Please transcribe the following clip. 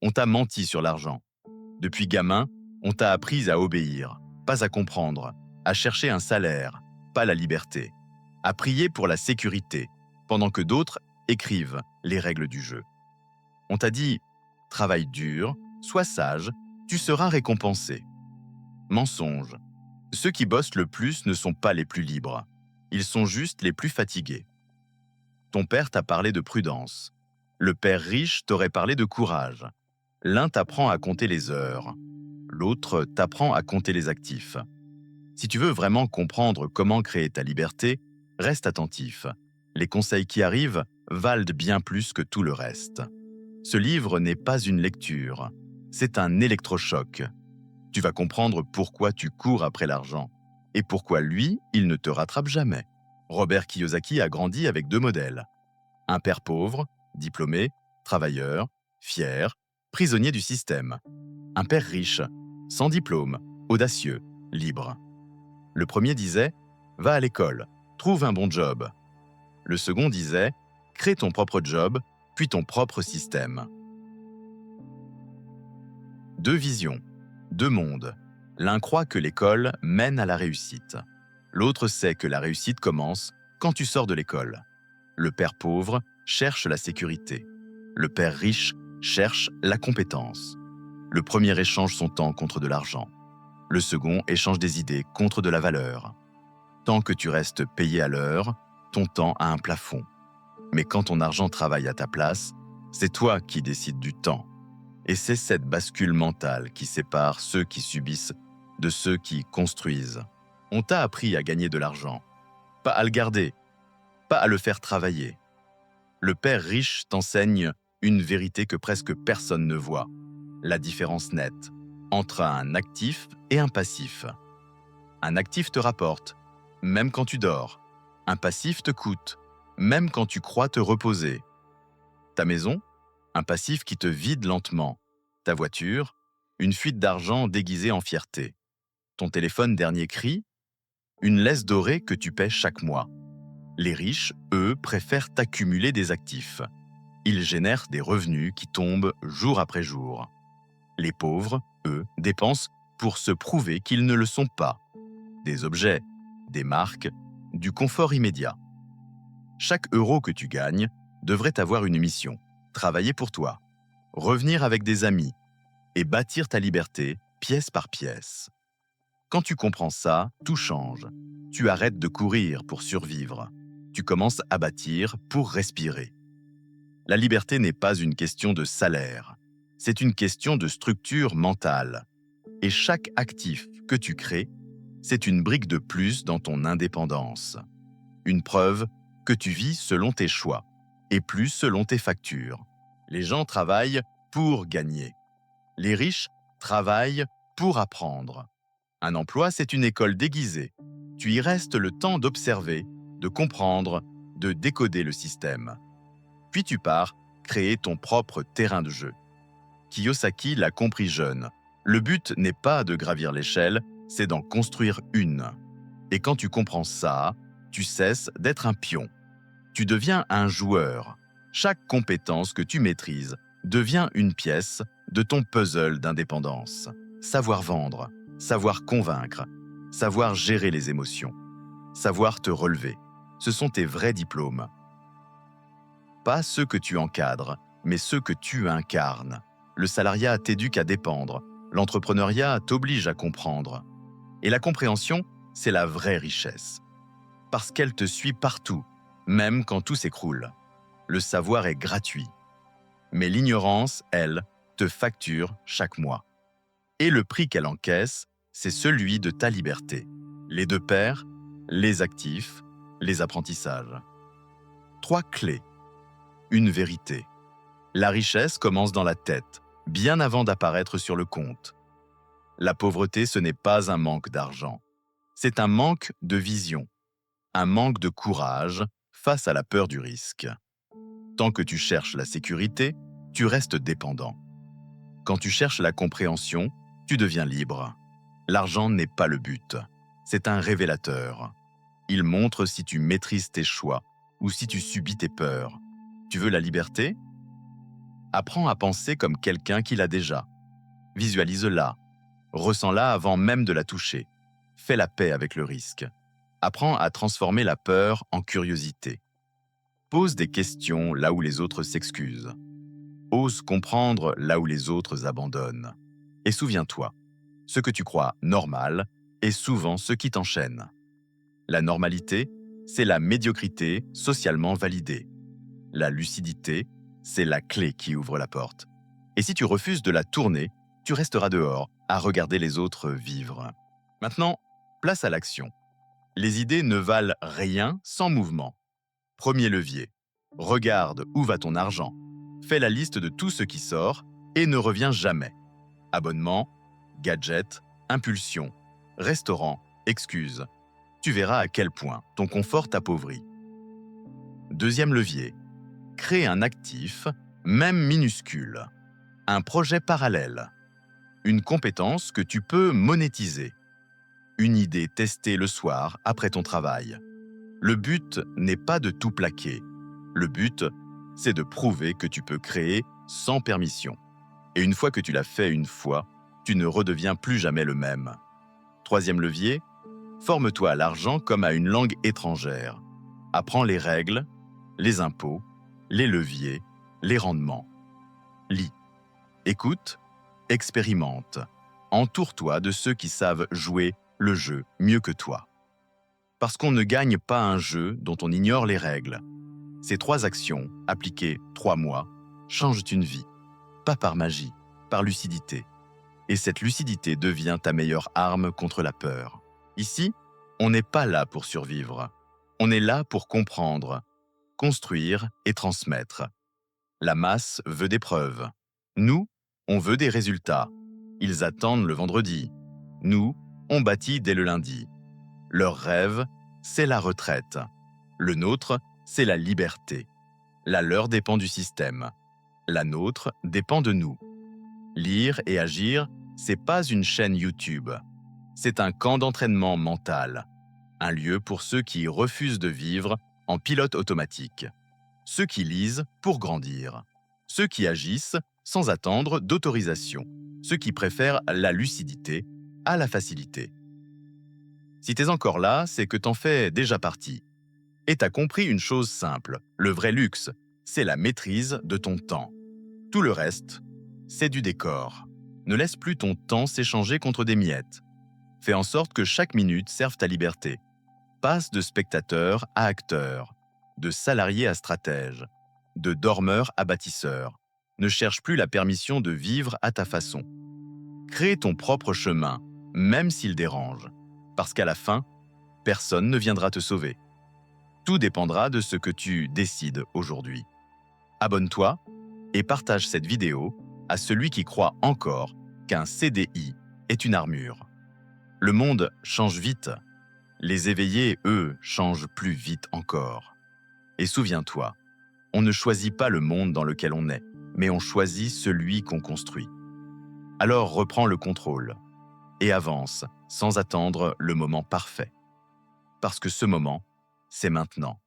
On t'a menti sur l'argent. Depuis gamin, on t'a appris à obéir, pas à comprendre, à chercher un salaire, pas la liberté, à prier pour la sécurité, pendant que d'autres écrivent les règles du jeu. On t'a dit « travaille dur, sois sage, tu seras récompensé ». Mensonge. Ceux qui bossent le plus ne sont pas les plus libres. Ils sont juste les plus fatigués. Ton père t'a parlé de prudence. Le père riche t'aurait parlé de courage. L'un t'apprend à compter les heures. L'autre t'apprend à compter les actifs. Si tu veux vraiment comprendre comment créer ta liberté, reste attentif. Les conseils qui arrivent valent bien plus que tout le reste. Ce livre n'est pas une lecture, c'est un électrochoc. Tu vas comprendre pourquoi tu cours après l'argent et pourquoi lui, il ne te rattrape jamais. Robert Kiyosaki a grandi avec deux modèles. Un père pauvre, diplômé, travailleur, fier, prisonnier du système. Un père riche, sans diplôme, audacieux, libre. Le premier disait « Va à l'école, trouve un bon job ». Le second disait « Crée ton propre job, puis ton propre système ». Deux visions, deux mondes. L'un croit que l'école mène à la réussite. L'autre sait que la réussite commence quand tu sors de l'école. Le père pauvre cherche la sécurité. Le père riche cherche la compétence. Le premier échange son temps contre de l'argent. Le second échange des idées contre de la valeur. Tant que tu restes payé à l'heure, ton temps a un plafond. Mais quand ton argent travaille à ta place, c'est toi qui décides du temps. Et c'est cette bascule mentale qui sépare ceux qui subissent de ceux qui construisent. On t'a appris à gagner de l'argent, pas à le garder, pas à le faire travailler. Le père riche t'enseigne une vérité que presque personne ne voit, la différence nette entre un actif et un passif. Un actif te rapporte, même quand tu dors. Un passif te coûte, même quand tu crois te reposer. Ta maison, un passif qui te vide lentement. Ta voiture, une fuite d'argent déguisée en fierté. Ton téléphone dernier cri, une laisse dorée que tu paies chaque mois. Les riches, eux, préfèrent accumuler des actifs. Ils génèrent des revenus qui tombent jour après jour. Les pauvres, eux, dépensent pour se prouver qu'ils ne le sont pas. Des objets, des marques, du confort immédiat. Chaque euro que tu gagnes devrait avoir une mission, travailler pour toi, revenir avec des amis et bâtir ta liberté pièce par pièce. Quand tu comprends ça, tout change. Tu arrêtes de courir pour survivre. Tu commences à bâtir pour respirer. La liberté n'est pas une question de salaire, c'est une question de structure mentale. Et chaque actif que tu crées, c'est une brique de plus dans ton indépendance. Une preuve que tu vis selon tes choix et plus selon tes factures. Les gens travaillent pour gagner. Les riches travaillent pour apprendre. Un emploi, c'est une école déguisée. Tu y restes le temps d'observer, de comprendre, de décoder le système. Puis tu pars créer ton propre terrain de jeu. Kiyosaki l'a compris jeune. Le but n'est pas de gravir l'échelle, c'est d'en construire une. Et quand tu comprends ça, tu cesses d'être un pion. Tu deviens un joueur. Chaque compétence que tu maîtrises devient une pièce de ton puzzle d'indépendance. Savoir vendre, savoir convaincre, savoir gérer les émotions, savoir te relever. Ce sont tes vrais diplômes. Pas ceux que tu encadres, mais ceux que tu incarnes. Le salariat t'éduque à dépendre. L'entrepreneuriat t'oblige à comprendre. Et la compréhension, c'est la vraie richesse. Parce qu'elle te suit partout, même quand tout s'écroule. Le savoir est gratuit. Mais l'ignorance, elle, te facture chaque mois. Et le prix qu'elle encaisse, c'est celui de ta liberté. Les deux paires, les actifs, les apprentissages. Trois clés. Une vérité. La richesse commence dans la tête, bien avant d'apparaître sur le compte. La pauvreté, ce n'est pas un manque d'argent. C'est un manque de vision, un manque de courage face à la peur du risque. Tant que tu cherches la sécurité, tu restes dépendant. Quand tu cherches la compréhension, tu deviens libre. L'argent n'est pas le but, c'est un révélateur. Il montre si tu maîtrises tes choix ou si tu subis tes peurs. Tu veux la liberté ? Apprends à penser comme quelqu'un qui l'a déjà. Visualise-la. Ressens-la avant même de la toucher. Fais la paix avec le risque. Apprends à transformer la peur en curiosité. Pose des questions là où les autres s'excusent. Ose comprendre là où les autres abandonnent. Et souviens-toi, ce que tu crois normal est souvent ce qui t'enchaîne. La normalité, c'est la médiocrité socialement validée. La lucidité, c'est la clé qui ouvre la porte. Et si tu refuses de la tourner, tu resteras dehors à regarder les autres vivre. Maintenant, place à l'action. Les idées ne valent rien sans mouvement. Premier levier. Regarde où va ton argent. Fais la liste de tout ce qui sort et ne reviens jamais. Abonnement, gadget, impulsion, restaurant, excuses. Tu verras à quel point ton confort t'appauvrit. Deuxième levier. Crée un actif, même minuscule. Un projet parallèle. Une compétence que tu peux monétiser. Une idée testée le soir après ton travail. Le but n'est pas de tout plaquer. Le but, c'est de prouver que tu peux créer sans permission. Et une fois que tu l'as fait une fois, tu ne redeviens plus jamais le même. Troisième levier, forme-toi à l'argent comme à une langue étrangère. Apprends les règles, les impôts, les leviers, les rendements. Lis, écoute, expérimente. Entoure-toi de ceux qui savent jouer le jeu mieux que toi. Parce qu'on ne gagne pas un jeu dont on ignore les règles. Ces 3 actions, appliquées 3 mois, changent une vie. Pas par magie, par lucidité. Et cette lucidité devient ta meilleure arme contre la peur. Ici, on n'est pas là pour survivre. On est là pour comprendre, construire et transmettre. La masse veut des preuves. Nous, on veut des résultats. Ils attendent le vendredi. Nous, on bâtit dès le lundi. Leur rêve, c'est la retraite. Le nôtre, c'est la liberté. La leur dépend du système. La nôtre dépend de nous. Lire et agir, c'est pas une chaîne YouTube. C'est un camp d'entraînement mental. Un lieu pour ceux qui refusent de vivre en pilote automatique. Ceux qui lisent pour grandir. Ceux qui agissent sans attendre d'autorisation. Ceux qui préfèrent la lucidité à la facilité. Si t'es encore là, c'est que t'en fais déjà partie. Et t'as compris une chose simple, le vrai luxe, c'est la maîtrise de ton temps. Tout le reste, c'est du décor. Ne laisse plus ton temps s'échanger contre des miettes. Fais en sorte que chaque minute serve ta liberté. Passe de spectateur à acteur, de salarié à stratège, de dormeur à bâtisseur. Ne cherche plus la permission de vivre à ta façon. Crée ton propre chemin, même s'il dérange. Parce qu'à la fin, personne ne viendra te sauver. Tout dépendra de ce que tu décides aujourd'hui. Abonne-toi et partage cette vidéo à celui qui croit encore qu'un CDI est une armure. Le monde change vite. Les éveillés, eux, changent plus vite encore. Et souviens-toi, on ne choisit pas le monde dans lequel on est, mais on choisit celui qu'on construit. Alors reprends le contrôle et avance sans attendre le moment parfait. Parce que ce moment, c'est maintenant.